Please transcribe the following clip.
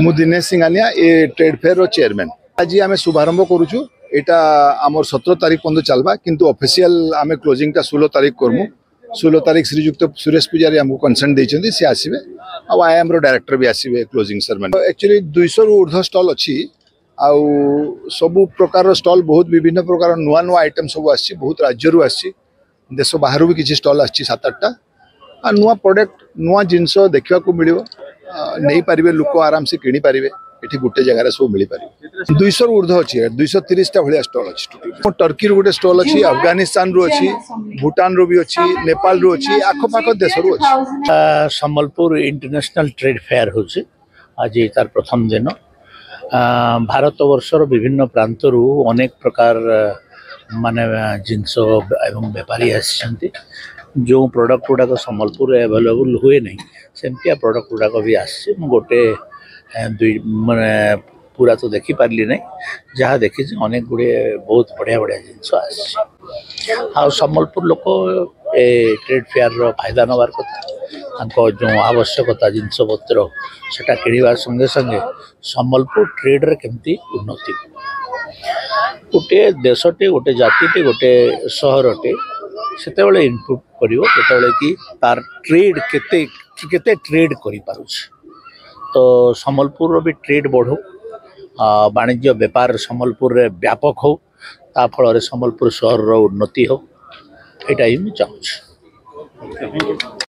मु दिनेश सिंघानिया ए trade fair रो चेयरमैन। आज आम शुभारंभ करुचु एटा आमर 17 तारीख पर्यटन चलवा किंतु ऑफिशियल आम क्लोजिंग 16 तारीख करमु। 16 तारीख श्रीजुक्त सुरेश पूजारी आमको कंसेंट देइछन्ती से आसीबे आ आईएम रो डायरेक्टर भी आसीबे क्लोजिंग सेरेमनी। एक्चुअली 200 रु ऊर्ध्व स्टॉल अछि आउ सबु प्रकार स्टॉल बहुत विभिन्न प्रकार नुआ नुआ आइटम सब आछि। बहुत राज्य रु आछि देश बाहर भी किछि स्टॉल आछि 7-8टा आ नुआ प्रोडक्ट नुआ जिंस देखा को मिलिबो नहीं पारिबे लोक आराम से किनी पारिबे। एठी गुटे जगह सब मिली पारिबे। 200 रु ऊर्ध्व अछि 230 टा भलिया स्टॉल अछि। टर्की रो गुटे स्टॉल अछि, अफगानिस्तान रो अछि, भूटान रो भी अछि, नेपाल रो अछि, आखो पाखो देश रो अछि। सम्बलपुर इंटरनेशनल ट्रेड फेयर होछि आज तार प्रथम दिन। भारत वर्षर विभिन्न प्रांतरू अनेक प्रकार माने जिनस एवं व्यापारी आसी जो प्रोडक्ट गुड़ाक सम्बलपुर अवेलेबल हुए नहीं सेमतिया प्रोडक्ट गुड़ाक भी आसी गोटे माने पूरा तो देखी पार्ली नहीं जहाँ देखी अनेक गुड़े बहुत बढ़िया बढ़िया जिनस आ सम्बलपुर लोक ए ट्रेड फेयर रो फायदा नबार कथा जो आवश्यकता जिनस पत्र सेटा किणवा संगे संगे सम्बलपुर ट्रेड रे केमती उन्नति गोटे देशटे गोटे जातिटे गोटे सहरटे सेतेबेले इनपुट करिवो केतेबेले कि तार ट्रेड केते केते ट्रेड करि पारुछ। तो सम्बलपुर भी ट्रेड बढ़ो वाणिज्य व्यापार सम्बलपुर रे व्यापक हो ता फल सम्बलपुर सहर रो उन्नति हो एटा ही मैं चाहूँ।